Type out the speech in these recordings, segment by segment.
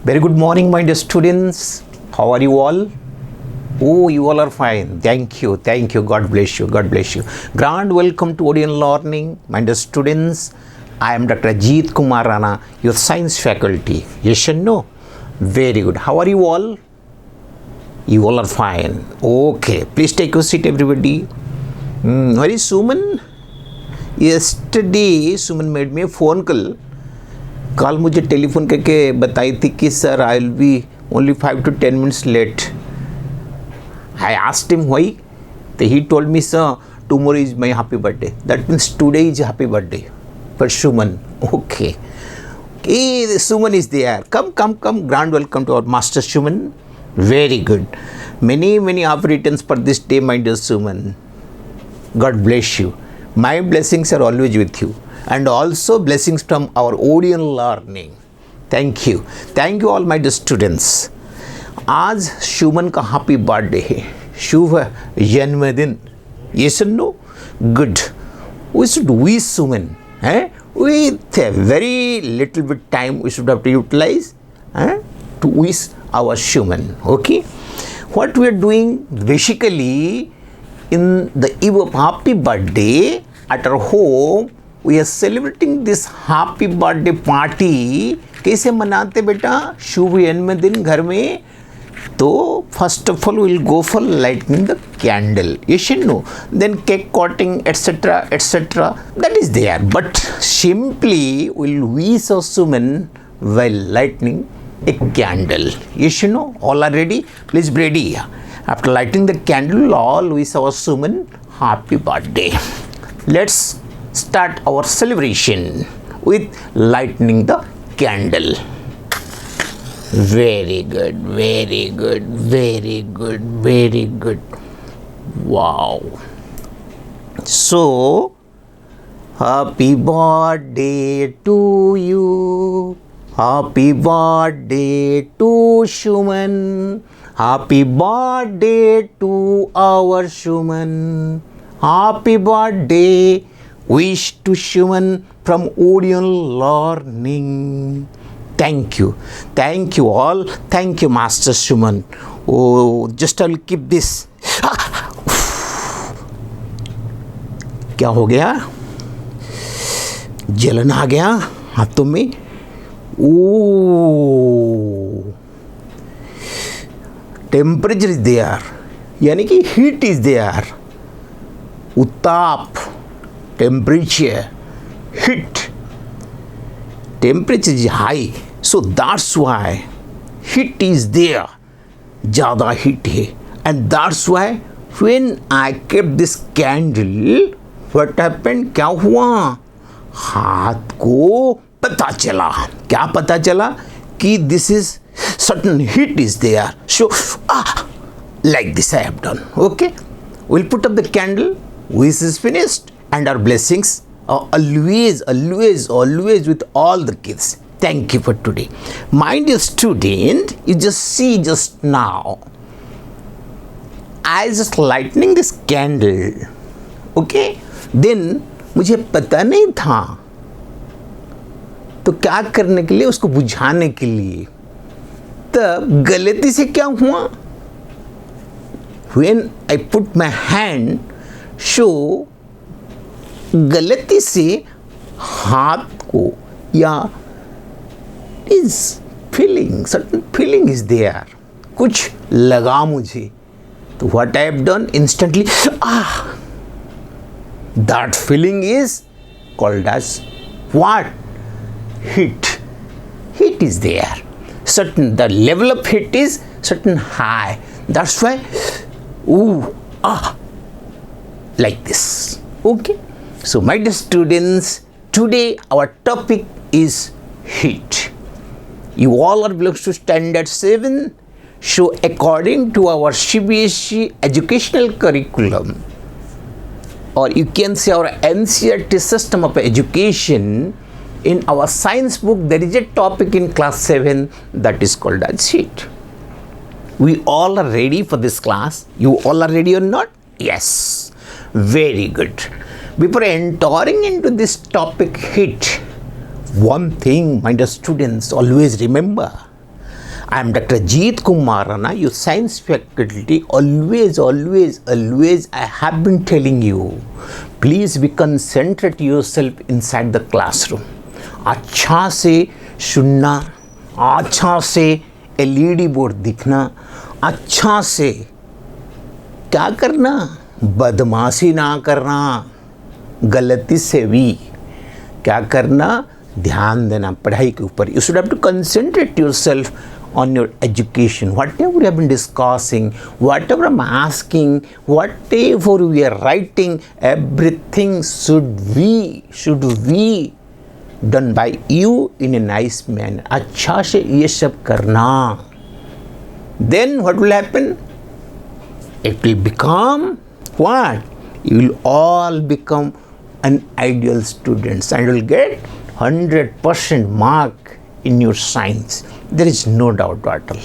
Very good morning, my dear students. How are you all? Oh, you all are fine. Thank you. Thank you. God bless you. God bless you. Grand welcome to Odeon Learning, my dear students. I am Dr. Ajit Kumar Rana, your science faculty. Yes and no? Very good. How are you all? You all are fine. Okay. Please take your seat, everybody. Where is Suman? Yesterday, Suman made me a phone call. कल मुझे telephone करके बताई थी कि sir I will be only 5 to 10 minutes late. I asked him why. He told me sir tomorrow is my happy birthday. That means today is happy birthday for Suman. Okay, Suman is there. Come grand welcome to our master Suman. Very good. many operations for this day, my dear Suman. God bless you. My blessings are always with you. And also blessings from our Odeon Learning. Thank you. Thank you all my dear students. आज सुमन का happy birthday है. शुभ जन्मदिन. Yes or no? Good. We should wish Suman. With a very little bit time we should have to utilize to wish our Suman. Okay. What we are doing basically in the eve of happy birthday at our home, we are celebrating this happy birthday party. कैसे मनाते बेटा शुभ जन्मदिन घर में? तो first of all we will go for lighting the candle. Yes and no? Then cake cutting, etc. That is there. But simply we will wish our Suman while lighting a candle. Yes and no? All are ready? Please be ready. After lighting the candle, all wish our Suman happy birthday. Let's start our celebration with lighting the candle. Very good, very good, very good, very good. Wow. So, happy birthday to you. Happy birthday to Suman. Happy birthday to our Suman. Happy birthday. Wish to Suman from Odeon Learning. Thank you. Thank you all. Thank you, Master Suman. Oh, just I'll keep this. क्या हो गया? जलन आ गया हाथों में. Oh, temperature is there. यानी कि heat is there. उत्ताप. Temperature, heat, temperature is high, so that's why heat is there. ज़्यादा heat है, and that's why when I kept this candle, what happened? क्या हुआ? हाथ को पता चला. क्या पता चला? कि this is certain heat is there. So like this I have done. Okay, we'll put up the candle. Wish is finished. And our blessings are always with all the kids. Thank you for today. My dear student, you just see just now, I just lighting this candle. Okay? Then मुझे पता नहीं था. तो क्या करने के लिए? उसको बुझाने के लिए. तब गलती से क्या हुआ? When I put my hand, so गलती से हाथ को या is feeling certain feeling is there. कुछ लगा मुझे. तो what I have done instantly that feeling is called as what? Heat. Heat is there. Certain the level of heat is certain high. That's why like this. Okay. So my dear students, today our topic is heat. You all are belongs to standard 7. So according to our CBSE educational curriculum, or you can say our NCERT system of education, in our science book there is a topic in class 7 that is called as heat. We all are ready for this class. You all are ready or not? Yes. Very good. Before entering into this topic heat, one thing, my dear students, always remember, I am Dr. Jeet Kumar Rana, your science faculty. Always I have been telling you, please be concentrate yourself inside the classroom. अच्छा से सुनना, अच्छा से LED board दिखना, अच्छा से क्या करना, बदमाशी ना करना, गलती से भी क्या करना, ध्यान देना पढ़ाई के ऊपर. You should have to concentrate yourself on your education. Whatever we have been discussing, whatever I'm asking, whatever we are writing, everything should be done by you in a nice manner. अच्छा से ये सब करना. Then what will happen? It will become what? You will all become an ideal students and will get 100% mark in your science. There is no doubt at all.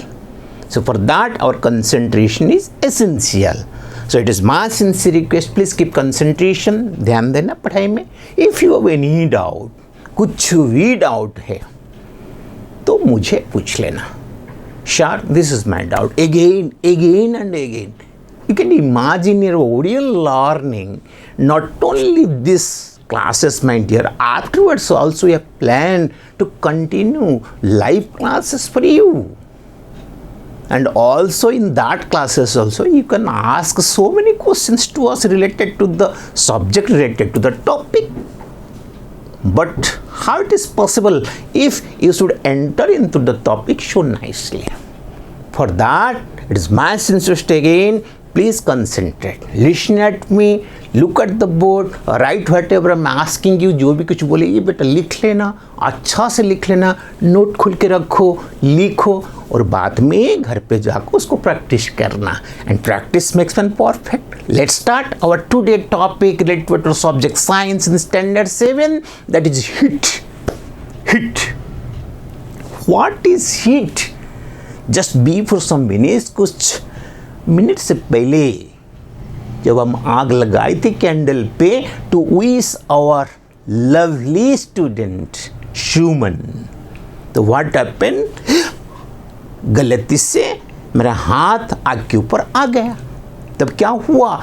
So for that, our concentration is essential. So it is my sincere request, please keep concentration. ध्यान देना पढ़ाई में. If you have any doubt, कुछ भी doubt है तो मुझे पूछ लेना. Sure, this is my doubt. Again and again. You can imagine your audio learning, not only this classes, my dear, afterwards also you have planned to continue live classes for you. And also in that classes also you can ask so many questions to us related to the subject, related to the topic. But how it is possible if you should enter into the topic so nicely? For that, it is my sincere again, please concentrate, listen at me, look at the board, write whatever I'm asking you. जो भी कुछ बोले ये बेटा लिख लेना, अच्छा से लिख लेना, नोट खुल के रखो, लिखो और बाद में घर पे जाकर उसको प्रैक्टिस करना. And practice makes one perfect. Let's start our today topic related to subject science in standard 7, that is heat. Heat. What is heat? Just before some minutes, कुछ मिनट से पहले जब हम आग लगाई थी कैंडल पे to wish our lovely student Shuman, तो व्हाट हैपेंड, गलती से मेरा हाथ आग के ऊपर आ गया. तब क्या हुआ,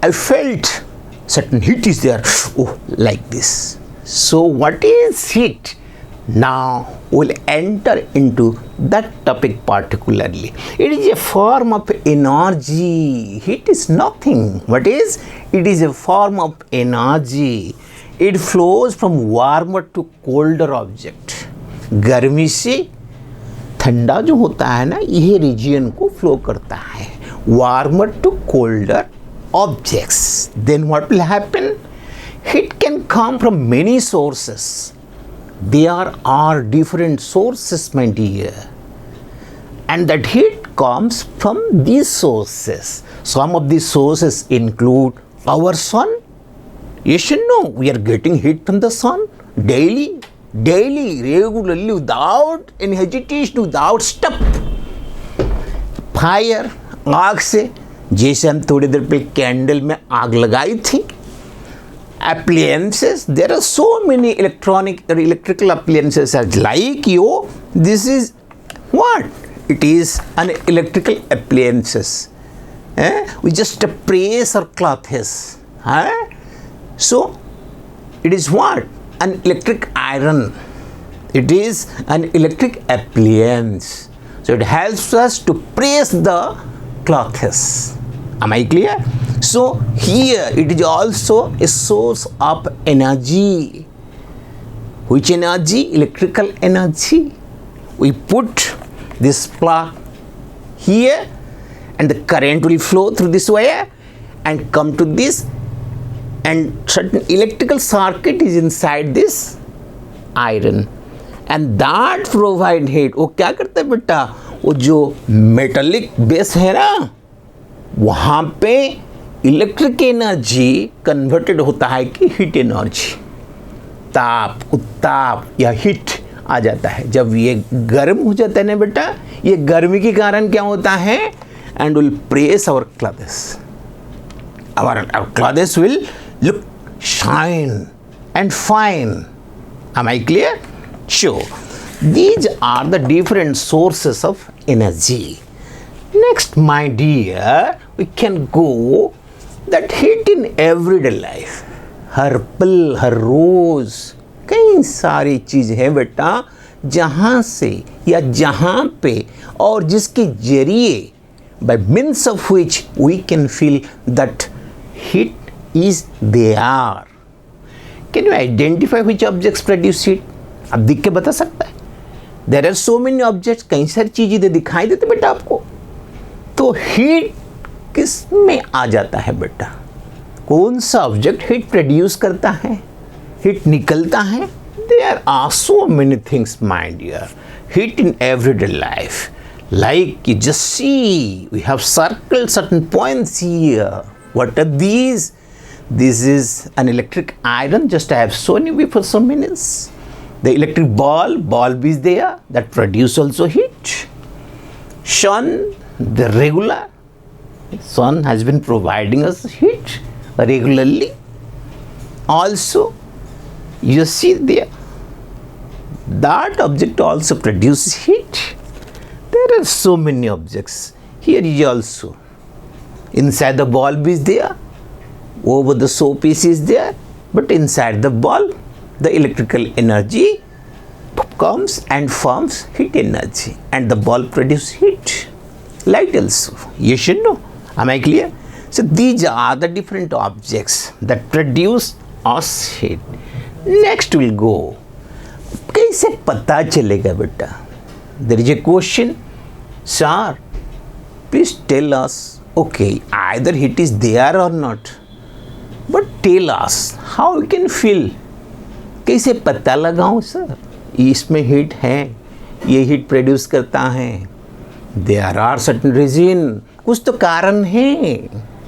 I felt certain heat is there, oh like this. So what is heat? Now we'll enter into that topic particularly. It is a form of energy. Heat is nothing. What is? It is a form of energy. It flows from warmer to colder object. गर्मी से ठंडा जो होता है ना, यह reason को flow करता है. Warmer to colder objects. Then what will happen? Heat can come from many sources. There are different sources, my dear, and that heat comes from these sources. Some of these sources include our sun. You should know we are getting heat from the sun daily, regularly, without any hesitation, without stop. Fire, आग से, जैसे हम थोड़ी देर पहले candle में आग लगाई थी. Appliances, there are so many electrical appliances as like you. This is what? It is an electrical appliances. We just press our clothes. So it is what? An electric iron. It is an electric appliance. So it helps us to press the clothes. Am I clear? So here it is also a source of energy. Which energy? Electrical energy. We put this plug here and the current will flow through this wire and come to this, and certain electrical circuit is inside this iron, and that provide heat. वो क्या करता है बेटा, वो जो metallic base है ना, वहाँ पे इलेक्ट्रिक एनर्जी कन्वर्टेड होता है कि हीट एनर्जी, ताप, उत्ताप या हीट आ जाता है. जब ये गर्म हो जाता है ना बेटा, ये गर्मी के कारण क्या होता है, and will press our clothes. Our clothes will look shine and fine. Am I clear? Sure. These are the different sources of energy. Next, my dear, we can go that heat in everyday life. हर पल हर रोज कई सारी चीज है बेटा, जहाँ से या जहाँ पे और जिसके जरिए by means of which we can feel that heat is there. Can you identify which objects produce heat? आप दिख के बता सकता है? There are so many objects, कई सारी चीजें दिखाई देते बेटा आपको. तो हीट किस में आ जाता है बेटा? कौन सा ऑब्जेक्ट हीट प्रोड्यूस करता है, हीट निकलता है? There are so many things, my dear. Heat in everyday life. Like you just see, we have circled certain points here. What are these? This is an electric iron, just I have shown you before some minutes. The electric bulb is there, that produce also heat. Sun, the regular sun has been providing us heat regularly. Also, you see there, that object also produces heat. There are so many objects. Here is also. Inside the bulb is there, over the showpiece is there, but inside the bulb, the electrical energy comes and forms heat energy, and the bulb produces heat. Light also. You should know. Am I clear? So these are the different objects that produce us heat. Next we'll go. कैसे पता चलेगा बेटा? There is a question. Sir, please tell us. Okay, either heat is there or not. But tell us how you can feel. कैसे पता लगाऊं sir? इसमें heat है, ये हीट प्रोड्यूस करता है. There are certain reason. कुछ तो कारण है.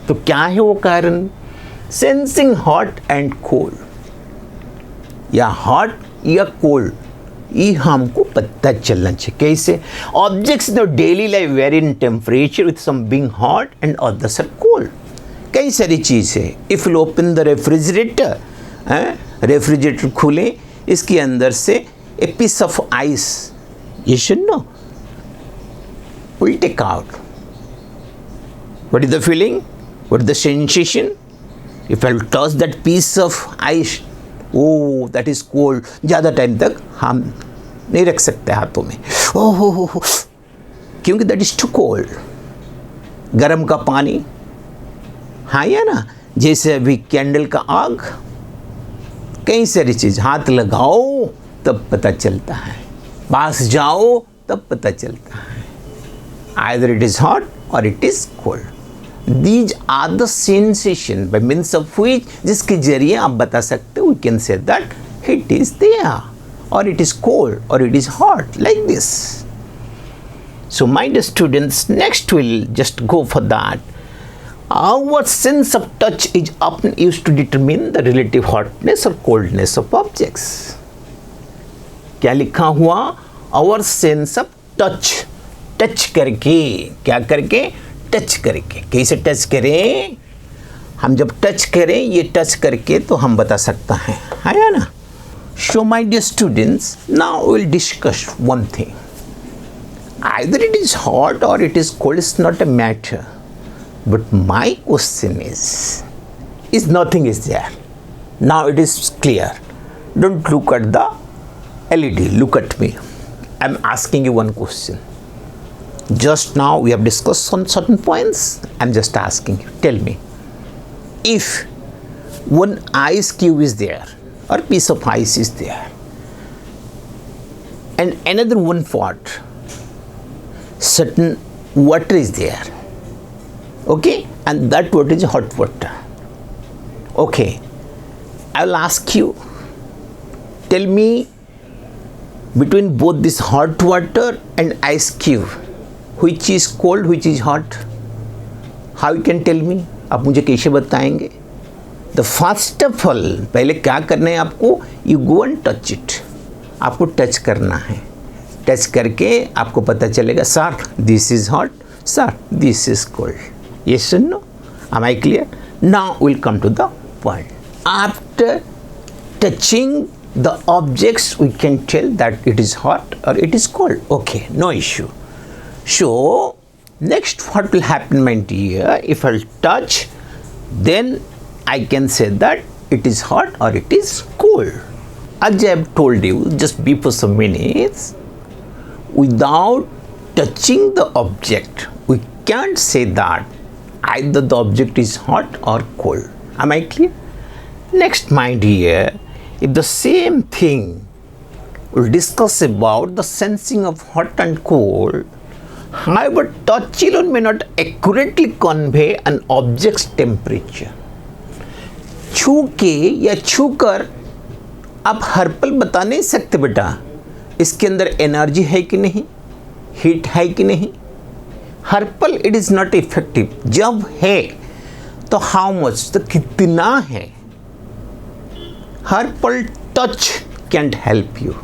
तो क्या है वो कारण? Sensing hot and cold. या hot या cold, ये हमको पता चलना चाहिए. कैसे? Objects in daily life vary in temperature, with some being hot and others are cold. कई सारी चीज़ है. If you open the refrigerator, refrigerator खुले, इसके अंदर से a piece of ice, you should know, will take out. What is the feeling? What is the sensation? If I touch that piece of ice, oh, that is cold. ज़्यादा time तक हम नहीं रख सकते हाथों में. ओह, क्योंकि that is too cold. गरम का पानी, हाँ या ना, जैसे अभी कैंडल का आग, कई सारी चीज़, हाथ लगाओ तब पता चलता है, पास जाओ तब पता चलता है. Either it is hot or it is cold. These are the sensation by means of which, जिसके जरिए आप बता सकते हो, we can say that heat is there, or it is cold, or it is hot, like this. So my dear students, next we'll just go for that. Our sense of touch is often used to determine the relative hotness or coldness of objects. क्या लिखा हुआ? Our sense of touch. Touch करके, क्या करके? Touch करके. कैसे touch करें? हम जब टच करें, ये टच करके तो हम बता सकते हैं, है या ना? So my dear students, now we'll discuss one thing. Either it is hot or it is cold, it's not a matter. But my question is nothing is there. Now it is clear. Don't look at the LED, look at me. I'm asking you one question. Just now we have discussed on certain points. I'm just asking you, tell me, if one ice cube is there or piece of ice is there and another one pot, certain water is there, okay, and that water is hot water, okay, I will ask you, tell me, between both this hot water and ice cube, which is cold, which is hot? How you can tell me? आप मुझे कैसे बताएंगे? The first of all, पहले क्या करना है आपको? You go and touch it. आपको टच करना है. टच करके आपको पता चलेगा, sir this is hot, sir this is cold. Yes or no? Am I clear? Now we'll come to the point. After touching the objects we can tell that it is hot or it is cold. Okay, no issue. So next what will happen, my dear, if I'll touch, then I can say that it is hot or it is cold. As I have told you just before some minutes, without touching the object, we can't say that either the object is hot or cold. Am I clear? Next, my dear, if the same thing we'll discuss about the sensing of hot and cold, however, touch alone may not accurately convey an object's temperature. छू के या छू कर आप हर पल बता नहीं सकते बेटा इसके अंदर एनर्जी है कि नहीं, हीट है कि नहीं. हर पल इट इज़ नॉट इफेक्टिव. जब है तो हाउ मच, तो कितना है. हर पल touch can't help you.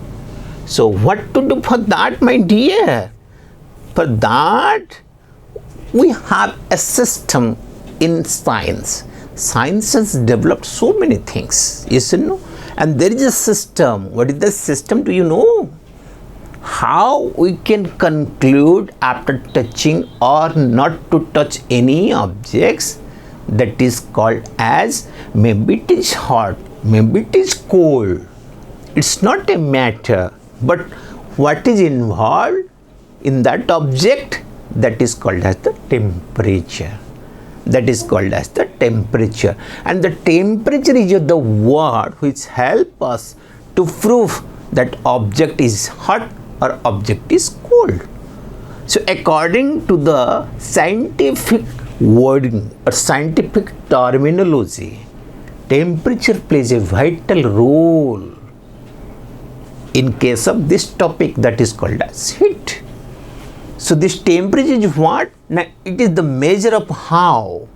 So what to do for that, my dear? For that we have a system in science. Science has developed so many things, yes and no? And there is a system. What is the system? Do you know? How we can conclude after touching or not to touch any objects, that is called as maybe it is hot, maybe it is cold. It's not a matter, but what is involved in that object, that is called as the temperature. That is called as the temperature. And the temperature is the word which help us to prove that object is hot or object is cold. So according to the scientific wording or scientific terminology, temperature plays a vital role in case of this topic that is called as heat. So this temperature is what? Now it is the measure of how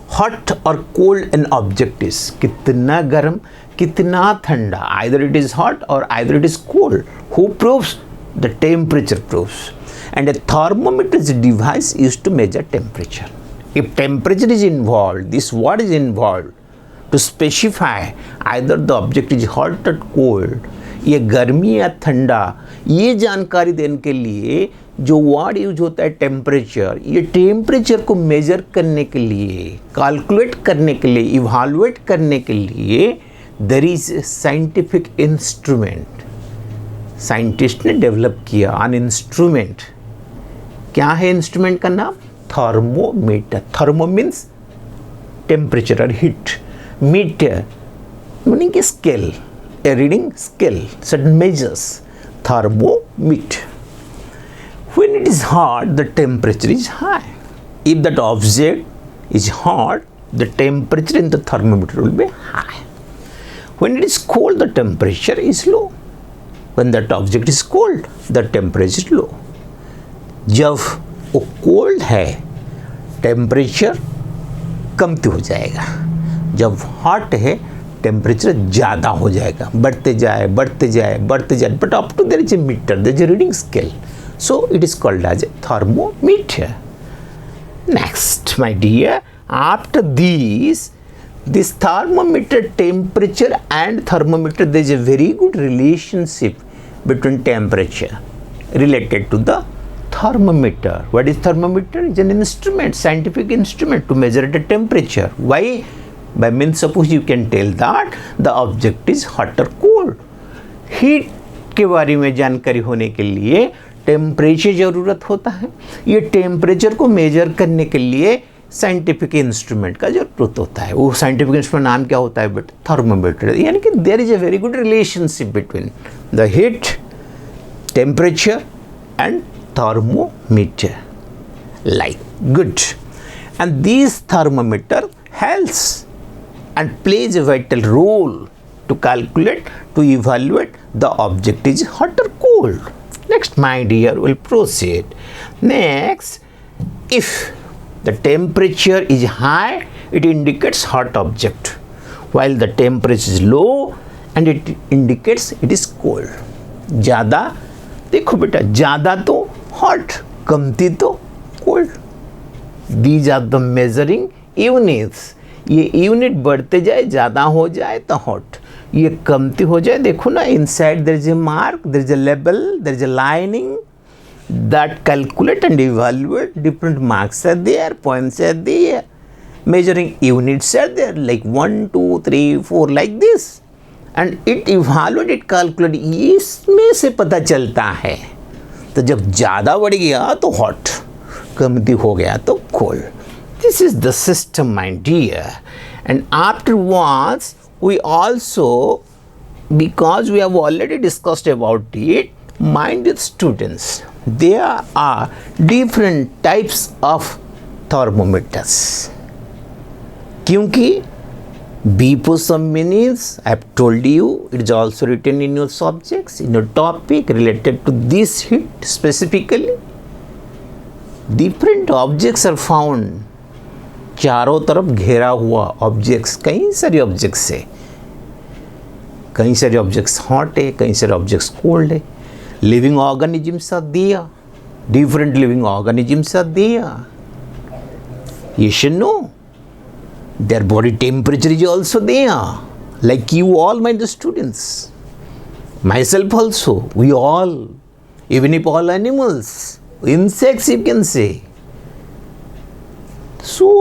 hot or cold an object is. कितना गर्म, कितना ठंडा. Either it is hot or either it is cold. Who proves? The temperature proves. And a thermometer is a device used to measure temperature. If temperature is involved, this word is involved to specify either the object is hot or cold. ये गर्मी या ठंडा, ये जानकारी देने के लिए जो वर्ड यूज होता है टेम्परेचर, ये टेम्परेचर को मेजर करने के लिए, कैलकुलेट करने के लिए, इवालुएट करने के लिए there is a scientific instrument. Scientist ने डेवलप किया अन इंस्ट्रूमेंट. क्या है इंस्ट्रूमेंट का नाम? थर्मोमीटर. थर्मो मीन्स टेम्परेचर और heat. Meter meaning scale, a reading scale, certain measures. Thermometer. When it is hot, the temperature is high. If that object is hot, the temperature in the thermometer will be high. When it is cold, the temperature is low. When that object is cold, the temperature is low. जब वो cold है, temperature कमती हो जाएगा. जब hot है, temperature ज़्यादा हो जाएगा. बढ़ते जाए बढ़ते जाए बढ़ते जाए, but up to there is a meter, there is a reading scale. So it is called as a thermometer. Next my dear, after this thermometer temperature and thermometer, there is a very good relationship between temperature related to the thermometer. What is thermometer? It's an instrument, scientific instrument to measure the temperature. Why? By means, suppose you can tell that the object is hot or cold. Heat के बारे में जानकारी होने के लिए temperature ज़रूरत होता है. ये टेम्परेचर को मेजर करने के लिए साइंटिफिक इंस्ट्रूमेंट का ज़रूरत होता है. वो साइंटिफिक इंस्ट्रूमेंट नाम क्या होता है? But thermometer. यानी कि there is a very good relationship between the heat, temperature and thermometer. Like good. And this thermometer helps and plays a vital role to calculate, to evaluate the object is hot or cold. Next, my dear, we'll proceed. Next, if the temperature is high, it indicates hot object, while the temperature is low and it indicates it is cold. ज़्यादा देखो बेटा, ज़्यादा तो hot, कमती तो cold. These are the measuring units. ये unit बढ़ते जाए, ज़्यादा हो जाए तो हॉट, ये कमती हो जाए, देखो ना, inside there is a mark, there is a label, there is a lining that calculate and evaluate different marks are there, points are there, measuring units are there like 1 2 3 4 like this, and it evaluate, it calculate, इसमें से पता चलता है। तो जब ज़्यादा बढ़ गया तो hot, कमती हो गया तो cold. This is the system, my dear. And afterwards we also, because we have already discussed about it, my dear students, there are different types of thermometers. क्योंकि before some minutes I have told you, it is also written in your subjects, in your topic related to this heat specifically. Different objects are found. चारों तरफ घेरा हुआ objects, कई सारे objects है, कई सारे ऑब्जेक्ट्स हॉट है, कई सारे ऑब्जेक्ट्स कोल्ड है। Living organisms are there. Different living organisms are there. You should know. Their body temperature is also there. Like you all, my dear students. Myself also. We all. Even if all animals. Insects, you can say. So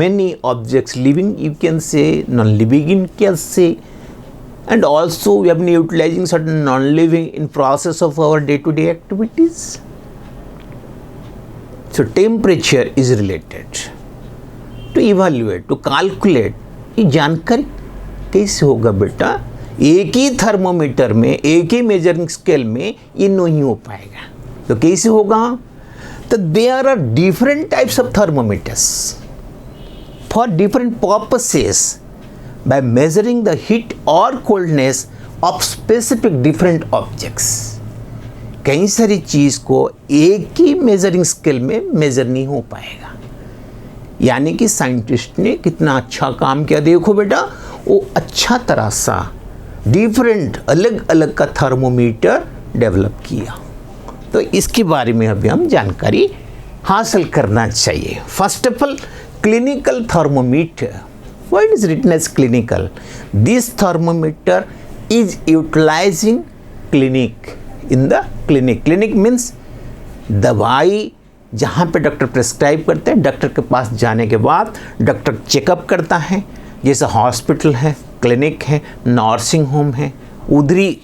many objects living, you can say, non-living, you can say. And also we have been utilizing certain non-living in process of our day-to-day activities. So temperature is related. To evaluate, to calculate, ये जानकारी कैसे होगा बेटा? एक ही thermometer में, एक ही measuring scale में ये नहीं हो पाएगा। तो कैसे होगा? तो there are different types of thermometers for different purposes. By measuring the heat or coldness of specific different objects. कई सारी चीज़ को एक ही मेजरिंग स्केल में मेजर नहीं हो पाएगा। यानी कि साइंटिस्ट ने कितना अच्छा काम किया, देखो बेटा, वो अच्छा तरह सा डिफरेंट अलग अलग का थर्मोमीटर डेवलप किया। तो इसके बारे में अभी हम जानकारी हासिल करना चाहिए। First of all, clinical thermometer. Why it is written as clinical? This thermometer is utilizing clinic. In the clinic. Clinic means दवाई जहाँ पे डॉक्टर प्रेस्क्राइब करते हैं, डॉक्टर के पास जाने के बाद डॉक्टर चेकअप करता है, जैसे हॉस्पिटल है, क्लिनिक है, नर्सिंग होम है, उधरी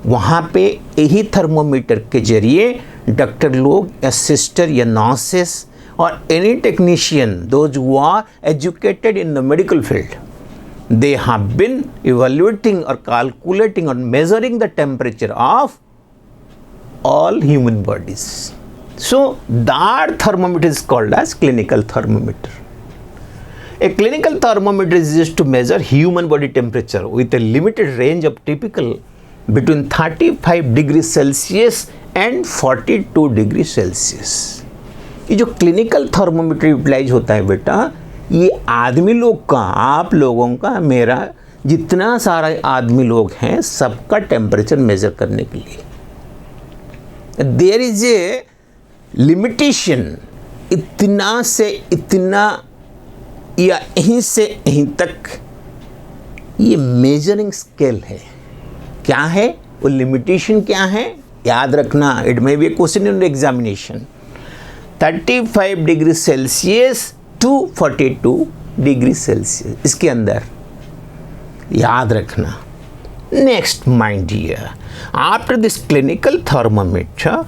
वहाँ पे यही थर्मोमीटर के जरिए डॉक्टर लोग या सिस्टर या nurses or any technician, those who are educated in the medical field, they have been evaluating or calculating or measuring the temperature of all human bodies. So that thermometer is called as clinical thermometer. A clinical thermometer is used to measure human body temperature with a limited range of typical between 35 degrees Celsius and 42 degrees Celsius. ये जो clinical thermometer utilise होता है बेटा, ये आदमी लोग का, आप लोगों का, मेरा, जितना सारा आदमी लोग हैं, सबका टेम्परेचर मेजर करने के लिए। देयर इज ए लिमिटेशन, इतना से इतना या यहीं से यहीं तक ये मेजरिंग स्केल है। क्या है वो लिमिटेशन? क्या है याद रखना, it may be a question in examination. 35 degree Celsius to 42 degree Celsius, इसके अंदर याद रखना। Next my dear, after this clinical thermometer,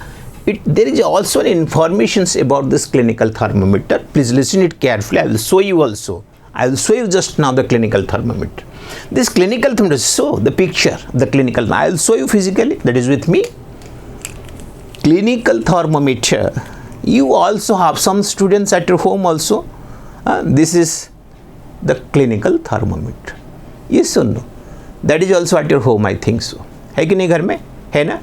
there is also an information about this clinical thermometer. Please listen it carefully. I will show you also. I will show you just now the clinical thermometer. This clinical thermometer, show the picture of the clinical. I will show you physically. That is with me. Clinical thermometer. You also have some students at your home also. This is the clinical thermometer. Yes or no? That is also at your home, I think so. है कि नहीं घर में? है ना?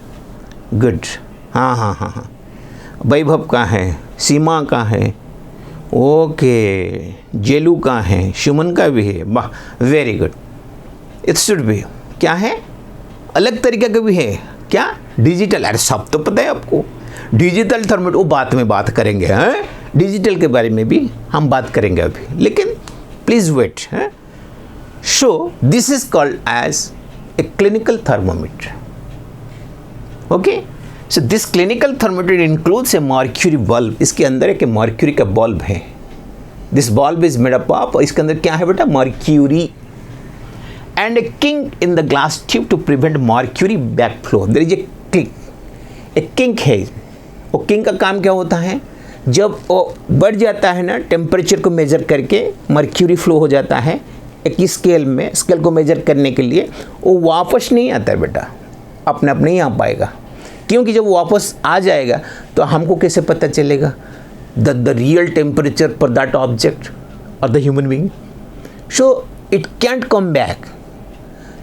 Good. हाँ हाँ हाँ हाँ। वैभव का है, सीमा का है, ओके, जेलू का है, सुमन का भी है, वाह, very good. It should be, क्या है, अलग तरीके का भी है, क्या, डिजिटल। अरे सब तो पता है आपको, डिजिटल थर्मोमीटर, वो बात में बात करेंगे, हैं, डिजिटल के बारे में भी हम बात करेंगे अभी, लेकिन please wait. So this is called as a clinical thermometer. Okay, so this clinical thermometer includes a mercury bulb. इसके अंदर एक mercury का bulb है. This bulb is made up of, इसके अंदर क्या है बेटा? Mercury. And a kink in the glass tube to prevent mercury backflow. There is a kink. एक kink है. वो kink का काम क्या होता है? जब वो बढ़ जाता है ना, टेम्परेचर को मेजर करके मर्क्यूरी फ्लो हो जाता है एक स्केल में, स्केल को मेजर करने के लिए वो वापस नहीं आता है बेटा, अपने आप नहीं आ पाएगा, क्योंकि जब वापस आ जाएगा तो हमको कैसे पता चलेगा the real temperature for that object और the human being. So it can't come back.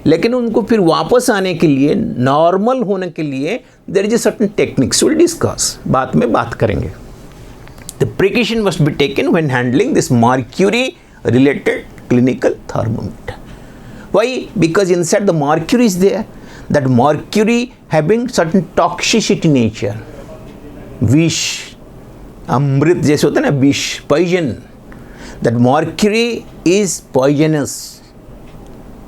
लेकिन उनको फिर वापस आने के लिए, नॉर्मल होने के लिए there is a certain techniques will discuss, बाद में बात करेंगे. The precaution must be taken when handling this mercury related clinical thermometer. Why? Because inside the mercury is there. That mercury having certain toxicity nature. विष, अमृत जैसे होता है ना, विष, poison. That mercury is poisonous.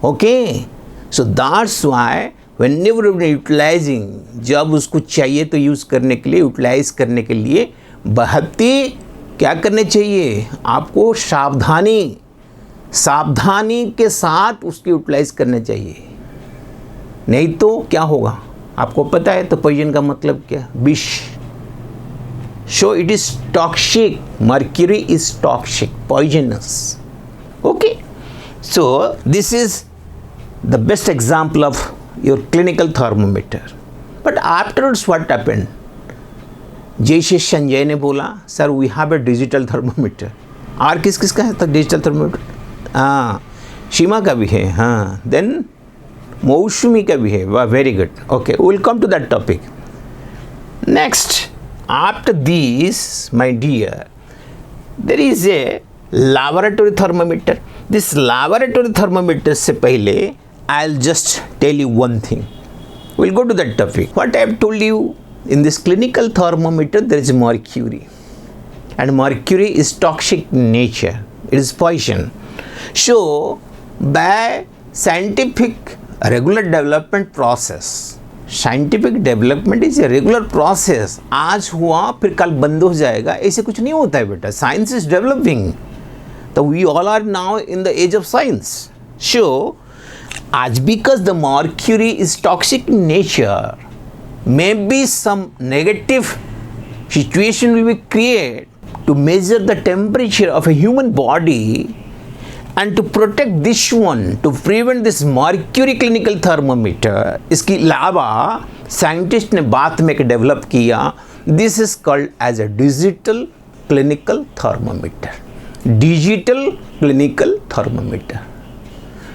Okay? So that's why whenever we are utilizing, जब उसको चाहिए तो यूज़ करने के लिए, यूटिलाइज करने के लिए बहुत ही क्या करने चाहिए आपको, सावधानी के साथ उसकी यूटिलाइज करने चाहिए. नहीं तो क्या होगा आपको पता है. तो पॉइजन का मतलब क्या? विष. So it is toxic. Mercury is toxic, poisonous. Okay, so this is the best example of your clinical thermometer. But afterwards what happened? जैसे संजय ने बोला, sir we have a digital thermometer. और किस किस का है तो डिजिटल थर्मोमीटर? हाँ, सीमा का भी है. हाँ, देन मौसमी का भी है. वाह, very good. Okay, will come to that topic. Next, after this my dear, there is a laboratory thermometer. This laboratory thermometer से पहले I will just tell you one thing. Will go to that topic. What I have told you, in this clinical thermometer there is mercury, and mercury is toxic nature, it is poison. So by scientific regular development process, scientific development is a regular process. आज हुआ फिर कल बंद हो जाएगा, ऐसे कुछ नहीं होता है बेटा. Science is developing, so we all are now in the age of science. So as because the mercury is toxic in nature, maybe some negative situation will be created to measure the temperature of a human body, and to protect this one, to prevent this mercury clinical thermometer, इसकी अलावा scientist ने बाद में develop किया. This is called as a digital clinical thermometer. Digital clinical thermometer.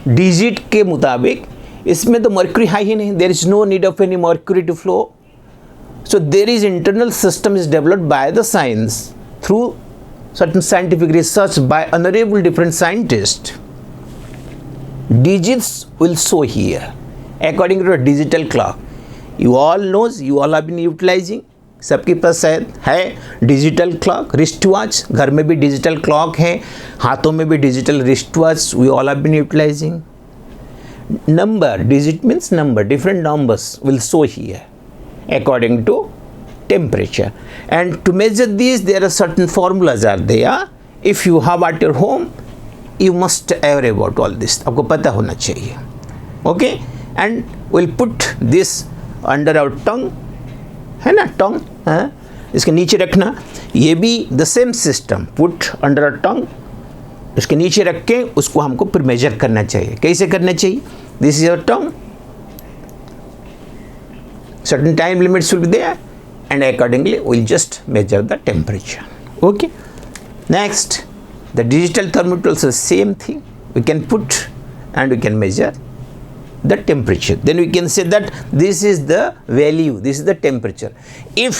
Digit के मुताबिक इसमें तो मर्क्यूरी है ही नहीं. There is no need of any mercury to flow. So there is internal system is developed by the science through certain scientific research by honorable different scientists. Digits will show here according to a digital clock. You all knows, you all have been utilizing. सबके पास शायद है digital clock, wrist watch. घर में भी digital clock है, हाथों में भी digital wrist watch. We all have been utilizing. Number, digit means number, different numbers will show here according to temperature. And to measure these, there are certain formulas are there. If you have at your home, you must aware about all this. आपको पता होना चाहिए. Okay, and we'll put this under our tongue, है ना, tongue, हाँ, इसके नीचे रखना. ये भी the same system, put under our tongue. इसके नीचे रख के उसको हमको फिर मेजर करना चाहिए. कैसे करना चाहिए? This is your tongue. Certain time limits will be there, and accordingly will just measure the temperature. Okay, next, the digital thermometer is same thing. We can put and we can measure the temperature. Then we can say that this is the value, this is the temperature. If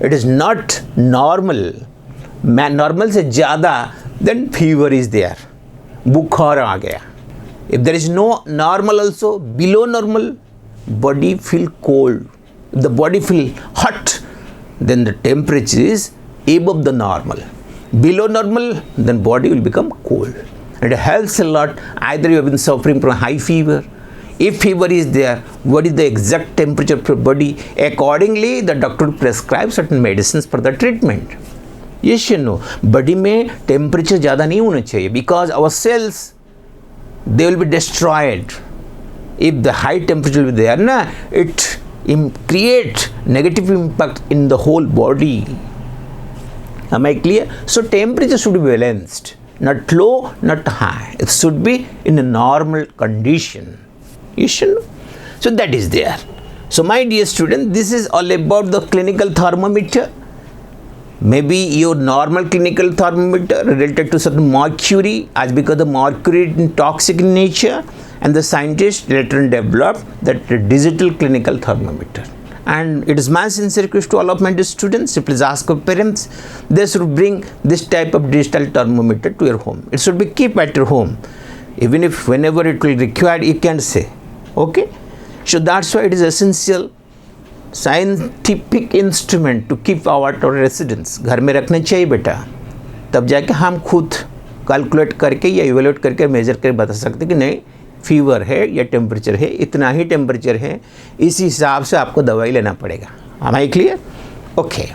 it is not normal, normal से ज़्यादा, then fever is there, बुखार आ गया. If there is no normal also, below normal, body feel cold. If the body feel hot, then the temperature is above the normal. Below normal, then body will become cold. It helps a lot. Either you have been suffering from high fever, If fever is there, what is the exact temperature of your body? Accordingly, the doctor will prescribe certain medicines for the treatment. Yes or no? Body में temperature ज़्यादा नहीं होना चाहिए, because our cells, they will be destroyed. If the high temperature will be there, na, it create negative impact in the whole body. Am I clear? So temperature should be balanced, not low, not high. It should be in a normal condition. You should know. So that is there. So my dear student, this is all about the clinical thermometer. Maybe your normal clinical thermometer related to certain mercury, as because the mercury is toxic in nature, and the scientists later on developed that digital clinical thermometer. And it is my sincere request to all of my dear students, please ask your parents, they should bring this type of digital thermometer to your home. It should be keep at your home. Even if whenever it will require, you can say. Okay? So that's why it is essential scientific instrument to keep our residence. घर में रखना चाहिए बेटा, तब जाके हम खुद calculate करके या इवेल्यूएट करके मेजर करके बता सकते कि नहीं फीवर है या टेम्परेचर है, इतना ही टेम्परेचर है, इस हिसाब से आपको दवाई लेना पड़ेगा. Am I clear? Okay.